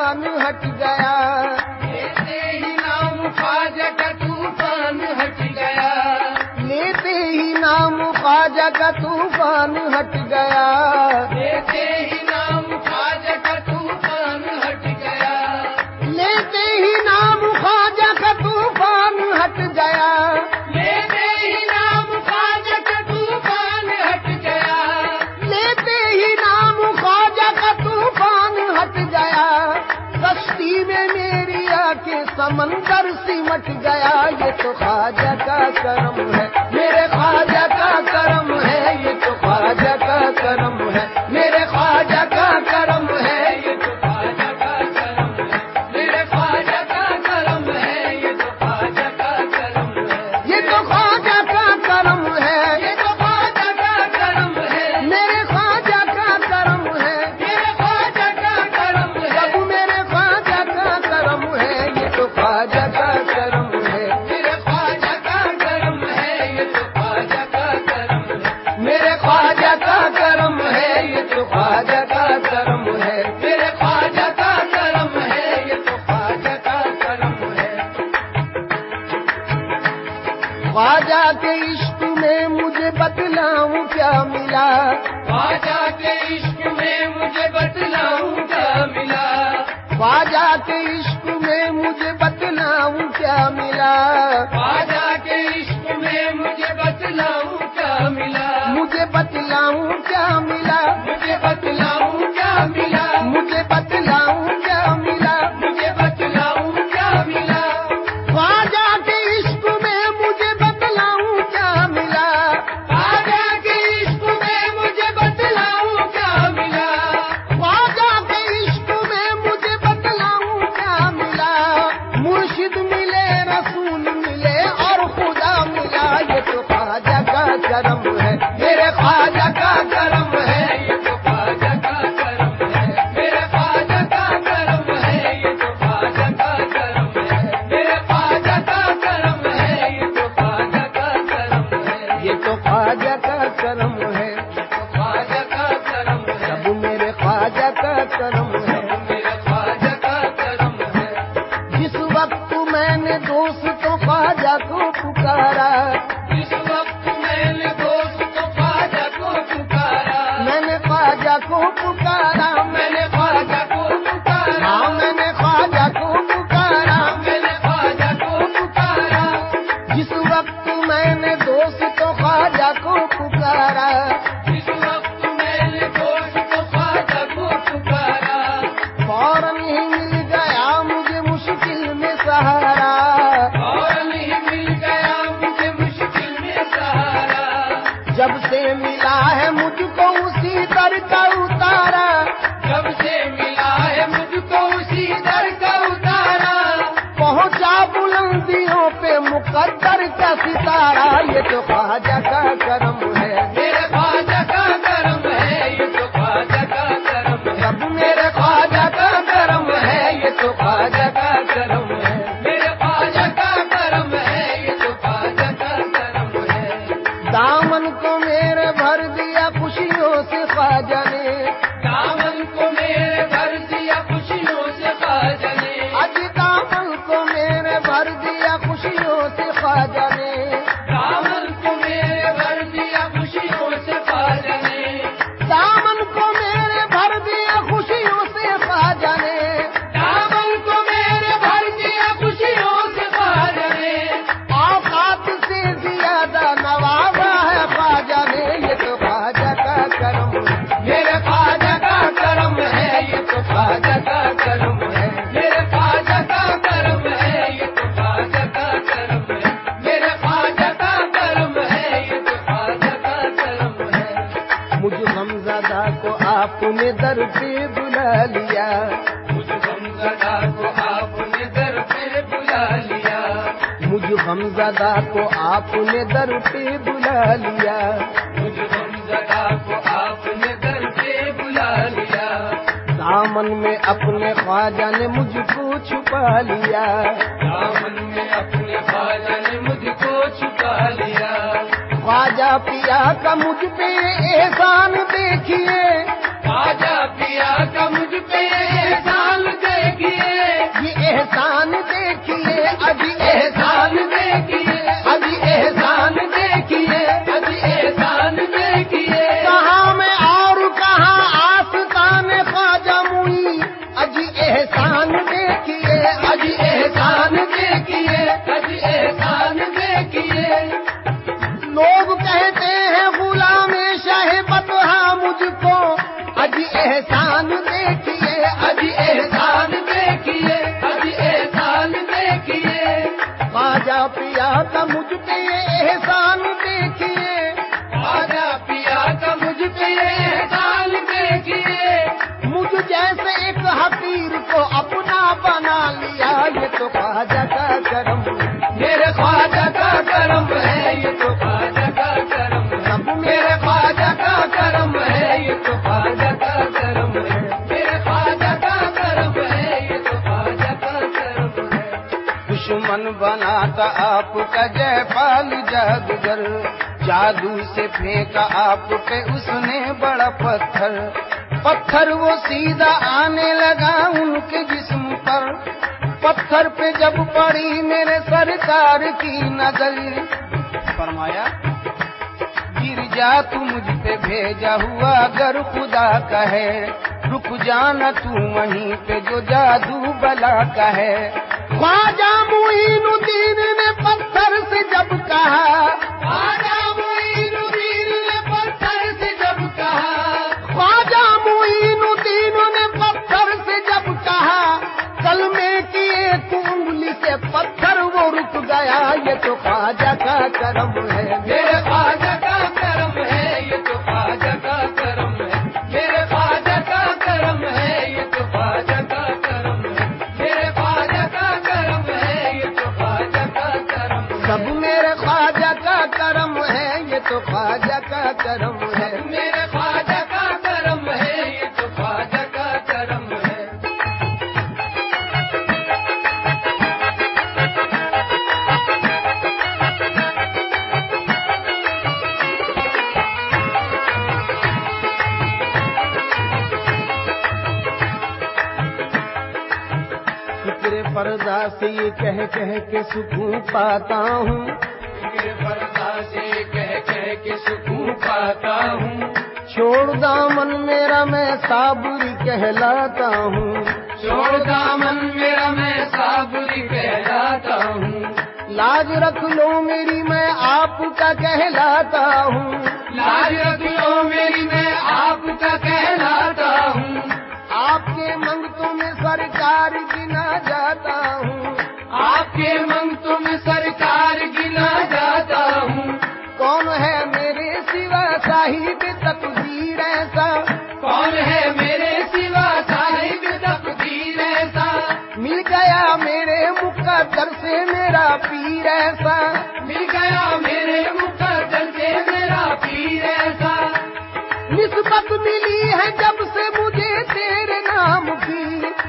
طوفان ہٹ گیا، لیتے ہی نام خواجہ کا طوفان ہٹ گیا، لیتے ہی نام خواجہ کا طوفان ہٹ گیا، لیتے ہی نام خواجہ کا طوفان ہٹ گیا، لیتے ہی نام خواجہ کا طوفان ہٹ گیا، لیتے ہی نام خواجہ کا طوفان ہٹ گیا، لیتے ہی نام خواجہ کا طوفان ہٹ گیا، کشتی میں میری آ کے سمندر سمٹ گیا، یہ تو خواجہ کا کرم ہے، میرے خواجہ کا کرم ہے، یہ تو خواجہ کا کرم ہے، میرے خواجہ کا کرم ہے، یہ تو خواجہ کا کرم ہے، میرے خواجہ کا کرم ہے، یہ تو خواجہ کا کرم ہے، یہ تو خواجہ کا کرم ہے، یہ تو خواجہ کا کرم ہے، میرے خواجہ کا کرم ہے، میرے خواجہ کا کرم ہے، سب میرے خواجہ کا کرم ہے، یہ تو خواجہ کا کرم ہے، میرے خواجہ کا کرم ہے، یہ تو خواجہ کا کرم ہے، میرے خواجہ کا کرم ہے، یہ تو خواجہ کا کرم ہے، میرے خواجہ کا کرم ہے، یہ تو خواجہ کا کرم ہے، خواجہ کے عشق میں مجھے بتلاؤں کیا ملا، خواجہ کے عشق میں مجھے بتلاؤں کیا ملا، خواجہ کے عشق میں مجھے بتلاؤں کیا ملا، خواجہ کے عشق میں مجھے بتلاؤں کیا ملا، مجھے بتلاؤں کیا ملا، مجھے بتلاؤں کیا ملا، مجھے بتلاؤں کیا ملا، مجھے بتلاؤں کیا ملا، خواجہ کے عشق میں مجھے بتلاؤں کیا ملا، خواجہ کے عشق میں مجھے بتلاؤں کیا ملا، خواجہ کے عشق میں مجھے بتلاؤں کیا ملا، مرشد ملے رسول ملے اور خدا ملا، یہ تو خواجہ کا کرم ہے، میرے خواجہ کا کرم ہے، یہ تو خواجہ کا کرم ہے، میرے خواجہ کا کرم ہے، یہ تو خواجہ کا کرم ہے، میرے خواجہ کا کرم ہے، یہ تو خواجہ کا کرم ہے، یہ تو خواجہ کا کرم ہے، خواجہ کا کرم ہے، سب میرے خواجہ کا کرم ہے، میرے خواجہ کا کرم ہے، جس وقت میں نے دوستوں خواجہ کو پکارا، اس وقت میں نے دوست کو خواجہ کو پکارا، میں نے خواجہ کو پکارا، میں نے خواجہ کو پکارا، ہاں میں نے خواجہ کو پکارا، میں نے خواجہ کو پکارا، جس وقت میں نے دوستوں خواجہ کو پکارا، اس وقت میں نے دوست کو خواجہ کو پکارا، فوراً ہی مل گیا مجھے مشکل میں سہارا، اور نہیں مل گیا مجھے مشکل میں سہارا، جب سے ملا ہے مجھ کو اسی در کا اتارا، جب سے ملا ہے مجھ کو اسی در کا اتارا، پہنچا بلندیوں پہ مقدر کا ستارہ، یہ تو خواجہ کا کرم ہے، میرے خواجہ کا کرم ہے، یہ تو خواجہ کا کرم ہے، سب میرے خواجہ کا کرم ہے، یہ تو خواجہ کا کرم ہے، میرے خواجہ کا کرم ہے، یہ تو خواجہ کا کرم ہے، دامن کو میرے بھر دیا خوشیوں سے خواجہ نے، دامن کو میرے بھر دیا خوشیوں سے خواجہ نے، اج دامن کو میرے بھر دیا خوشیوں سے خواجہ نے، دامن کو میرے بھر دیا خوشیوں سے خواجہ نے، دامن کو میرے بھر دیا خوشیوں سے خواجہ نے، دامن کو میرے بھر دیا خوشیوں سے خواجہ نے، اوقات سے زیادہ نوازا ہے خواجہ نے، یہ تو خواجہ کا کرم ہے، میرے خواجہ کا کرم ہے، یہ تو خواجہ کا کرم ہے، میرے خواجہ کا کرم ہے، یہ تو خواجہ کا کرم ہے، میرے خواجہ کا کرم ہے، یہ تو خواجہ کا کرم ہے، مجھ غمزدہ کو آپ نے در پہ بلا لیا، مجھ غمزدہ کو آپ نے در پہ بلا لیا، مجھ غمزدہ کو آپ نے در پہ بلا لیا، مجھ غمزدہ کو آپ نے در پہ بلا لیا، دامن میں اپنے خواجہ نے مجھ کو چھپا لیا، دامن میں اپنے خواجہ نے مجھ کو چھپا لیا، خواجہ پیا کا مجھ پہ احسان دیکھیے، خواجہ پیا کا مجھ پہ احسان دیکھیے، था आप का जयपाल जादूगर, जादू से फेंका आप पे उसने बड़ा पत्थर, पत्थर वो सीधा आने लगा उनके जिस्म पर, पत्थर पे जब पड़ी मेरे सरकार की नजर, फरमाया गिर जा तू मुझ पे भेजा हुआ अगर खुदा का है, रुक जाना तू वहीं पे जो जादू बला का है। ख्वाजा मुईनुद्दीन ने पत्थर से जब कहा, ख्वाजा मुईनुद्दीन ने पत्थर से जब कहा, ख्वाजा मुईनुद्दीन ने पत्थर से जब कहा, कलमे की एक उंगली से पत्थर वो रुक गया, ये तो ख्वाजा का करम है, मेरे ख्वाजा का करम है, ये तो ख्वाजा का करम है, मेरे ख्वाजा का करम है, ये तो ख्वाजा का करम है, मेरे ख्वाजा का करम है, ये तो ख्वाजा का करम है, सब मेरे ख्वाजा का करम है, ये तो ख्वाजा का करम है, मेरे ख्वाजा का करम है, ये तो ख्वाजा का करम है। फिक्रे पर्दा से ये कह कह के सुकून पाता हूँ, मेरे पर्दा से कह कह के सुकून पाता हूँ, छोड़ दामन मेरा मैं साबुरी कहलाता हूँ, छोड़ दामन मेरा मैं साबुरी कहलाता हूँ, लाज रख लो मेरी मैं आपका कहलाता हूँ, लाज रख लो मेरी मैं आपका कहलाता हूँ, आपके मंगतों में सरकार गिना जाता हूँ, आपके मंगतों में सरकार गिना जाता हूँ, कौन है मेरे सिवा साहिब तकदीर ऐसा, कौन है मेरे सिवा साहिब तकदीर ऐसा, मिल गया मेरे मुकद्दर से मेरा पीर ऐसा, मिल गया मेरे मुकद्दर से मेरा पीर ऐसा, निस्बत मिली है जब से मुझे तेरे नाम की,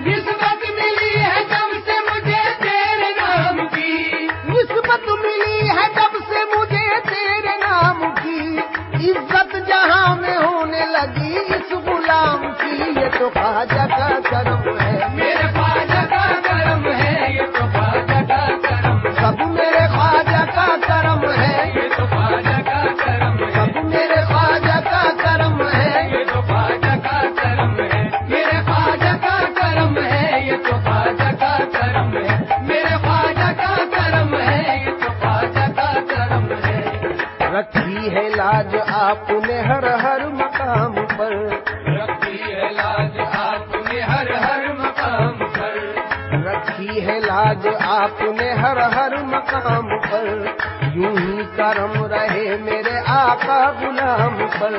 निस्बत मिली है जब से मुझे तेरे नाम की, निस्बत मिली है जब से मुझे तेरे नाम की, इज्जत जहां में होने लगी इस गुलाम की, ये तो ख्वाजा का करम है, मेरे ख्वाजा का करम है, ये तो ख्वाजा का करम है, सब मेरे ख्वाजा का करम है, ये तो ख्वाजा का करम है, सब मेरे ख्वाजा का करम है, ये तो ख्वाजा का करम है, मेरे ख्वाजा का करम है, ये तो ख्वाजा का करम है, मेरे ख्वाजा का करम है, ये तो ख्वाजा का करम है। रखी है लाज आपने हर हर मकाम पर, रखी है लाज आपने हर हर मकाम पर, रखी है लाज आपने हर हर मकाम पर, यूं ही करम रहे मेरे आका गुलाम पर,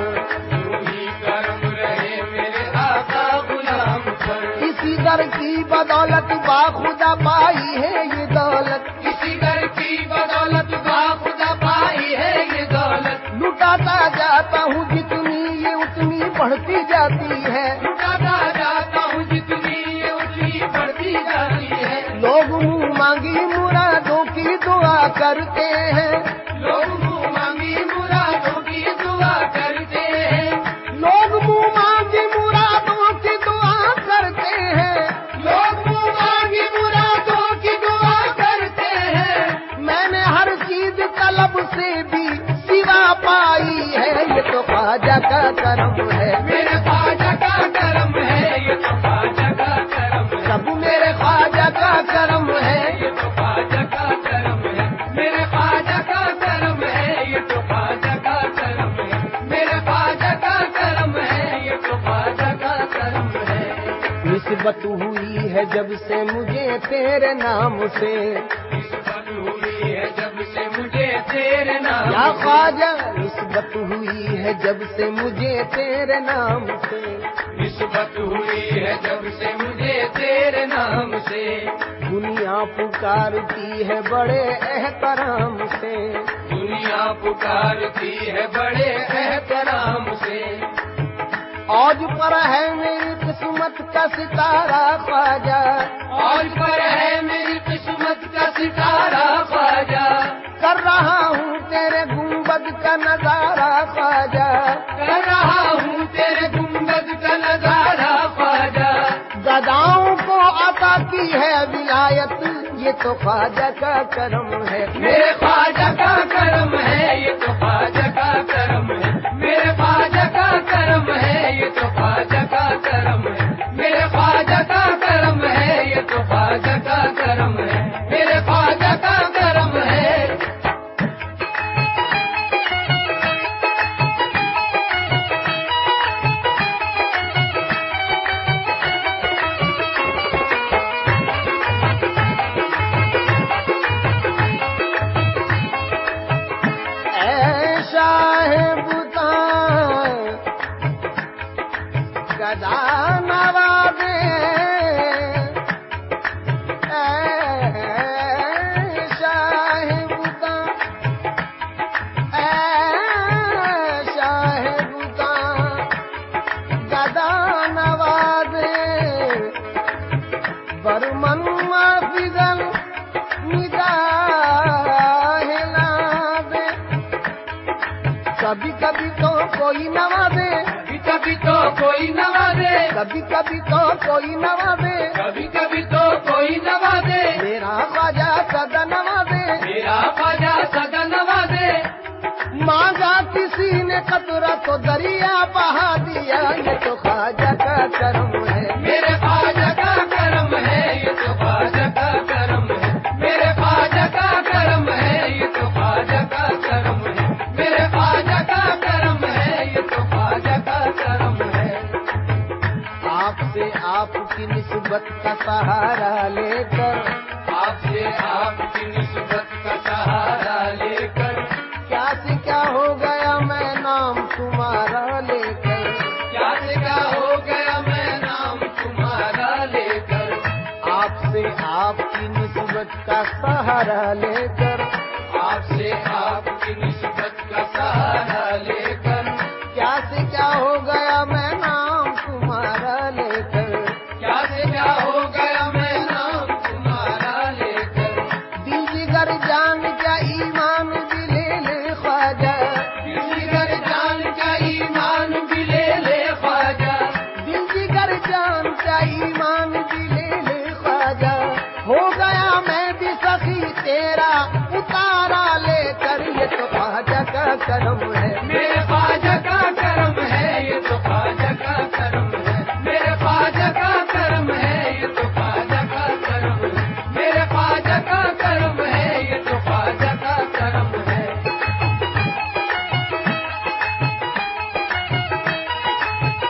यूं ही करम रहे मेरे आका गुलाम पर, इसी दर की बदौलत बाखुदा पाई है ये दौलत, इसी घर की बदौलत बाखुदा पाई है ये दौलत, लुटाता जाता हूँ जितनी ये उतनी बढ़ती जाती है, लुटाता जाता हूँ जितनी ये उतनी बढ़ती जाती है, लोग मुंह मांगी मुरादों की दुआ करते हैं, लोग मुँह मांगी मुरादों की दुआ करते हैं, लोग मुंह मांगी मुरादों की दुआ करते हैं, लोग मुँह मांगी मुरादों की दुआ करते हैं, मैंने हर चीज तलब से भी सिवा पाई है, ये तो ख्वाजा का करम है, मेरे ख्वाजा का करम है, ये तो ख्वाजा का करम है, सब मेरे ख्वाजा का करम है, ये तो ख्वाजा का करम है, मेरे ख्वाजा का करम है, ये तो ख्वाजा का करम है, मेरे ख्वाजा का करम है, ये तो ख्वाजा का करम है। निस्बत हुई है जब से मुझे तेरे नाम से, निस्बत हुई है जब से मुझे तेरे नाम या से, ख्वाजा निस्बत हुई है जब से मुझे तेरे नाम से, निस्बत हुई है जब से मुझे तेरे नाम से, दुनिया पुकारती है बड़े एहतराम से, दुनिया पुकारती है बड़े एहतराम से, औज पर है मेरी किस्मत का सितारा ख्वाजा, औज पर है मेरी किस्मत का सितारा ख्वाजा, कर रहा हूँ तेरे गुंबद का नजारा ख्वाजा, कर रहा हूँ तेरे गुंबद का नजारा ख्वाजा। गदाओं को अता की है विलायत, ये तो ख्वाजा का करम है। मेरे ख्वाजा का करम है, ये तो ख्वाजा का करम है। मेरे ख्वाजा का करम है, ये तो ख्वाजा का करम है। मेरे ख्वाजा का करम है, ये तो ख्वाजा का करम है। मेरे ख्वाजा का करम है। गदा नवाबे शाहिबुता गदा नवाबे बरमन फिजल निगाह लादे, कभी कभी तो कोई नवाबे, कभी तो कोई नवाजे, कभी कभी तो कोई नवाबे, कभी कभी तो कोई नवाजे। मेरा ख्वाजा सदा नवाबे, मेरा ख्वाजा सदा नवाजे। मांगा किसी ने कतरा तो दरिया बहा दिया, ये तो ख्वाजा का करम है। मेरे ख्वाजा का करम है, ये तो ख्वाजा का करम है। मेरे ख्वाजा का करम है, ये तो ख्वाजा का करम है। मेरे ख्वाजा का करम है, ये तो ख्वाजा का करम है। आपसे आपकी निस्बत का सहारा लेकर, आपसे आपकी निस्बत का सहारा लेकर, क्या से क्या हो गया मैं नाम तुम्हारा लेकर, क्या से क्या हो गया मैं नाम तुम्हारा लेकर। आपसे आपकी निस्बत का सहारा लेकर, आपसे आपकी निस्बत का सहारा लेकर, क्या से क्या हो गया मैं नाम तुम्हारा लेकर, क्या से क्या हो गया मैं नाम तुम्हारा लेकर। दिल जिगर जान क्या ईमान भी ले ले ख्वाजा, दिल जिगर जान का ईमान भी ले ले ख्वाजा, दिल जिगर जान क्या ईमान भी ले ले ख्वाजा। हो गया मैं भी सखी तेरा उतारा लेकर, ये तो ख्वाजा का करम